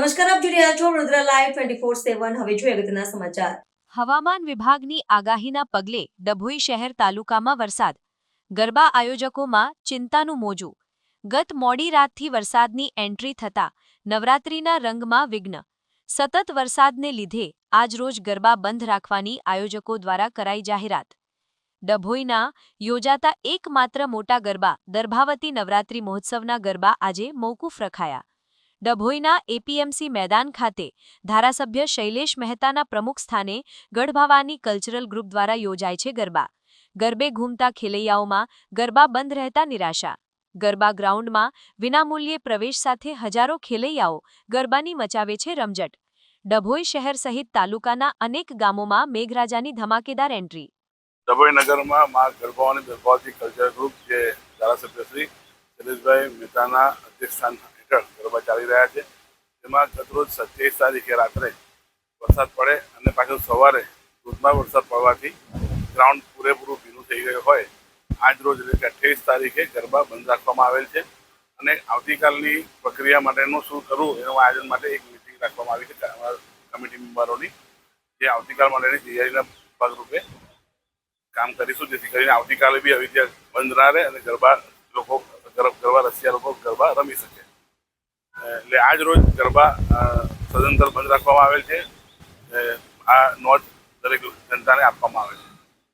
નમસ્કાર, આપ જોઈ રહ્યા છો વડોદરા લાઈવ 24/7. હવે જોઈએ અગત્યના સમાચાર. હવામાન વિભાગની આગાહીના પગલે ડભોઈ શહેર તાલુકામાં વરસાદ. ગરબા આયોજકોમાં ચિંતાનું મોજું. ગત મોડી રાતથી વરસાદની એન્ટ્રી થતા નવરાત્રિના રંગમાં વિઘ્ન. સતત વરસાદને લીધે આજરોજ ગરબા બંધ રાખવાની આયોજકો દ્વારા કરાઈ જાહેરાત. ડભોઈના યોજાતા એકમાત્ર મોટા ગરબા દર્ભાવતી નવરાત્રિ મહોત્સવના ગરબા આજે મોકૂફ રખાયા. ડભોઈના એપીએમસી મેદાન ખાતે ધારાસભ્ય શૈલેષ મહેતાના પ્રમુખ સ્થાને ગઢભાવાની કલ્ચરલ ગ્રુપ દ્વારા યોજાય છે ગરબા. ગરબે ઘૂમતા ખેલૈયાઓમાં ગરબા બંધ રહેતા નિરાશા. ગરબા ગ્રાઉન્ડમાં વિનામૂલ્યે પ્રવેશ સાથે હજારો ખેલૈયાઓ ગરબાની મચાવે છે રમઝટ. ડભોઈ શહેર સહિત તાલુકાના અનેક ગામોમાં મેઘરાજાની ધમાકેદાર એન્ટ્રી. ડભોઈ નગરમાં મા ગરબાઓની દર્ભાવતી કલ્ચરલ ગ્રુપ જે ધારાસભ્ય શ્રી શૈલેષભાઈ મહેતાના અધ્યક્ષસ્થાન હેઠળ ગરબા ચાલી રહ્યા છે. તેમાં ગતરોજ 27 તારીખે રાત્રે વરસાદ પડે અને પાછો સવારે ધોધમાર વરસાદ પડવાથી ગ્રાઉન્ડ પૂરેપૂરું ભીનું થઈ ગયું હોય આજ રોજ એટલે કે 28 તારીખે ગરબા બંધ રાખવામાં આવેલ છે અને આવતીકાલની પ્રક્રિયા માટેનું શું કરવું એનું આયોજન માટે એક મિટિંગ રાખવામાં આવી છે કમિટી મેમ્બરોની, જે આવતીકાલ માટેની તૈયારીના ભાગરૂપે કામ કરીશું, જેથી કરીને આવતીકાલે બી આવી રીતે બંધ ના રહે અને ગરબા રસિયા લોકો ગરબા રમી શકે. એટલે આજ રોજ ગરબા સદંતર બંધ રાખવામાં આવેલ છે. આ નોંધ દરેક જનતાને આપવામાં આવે છે.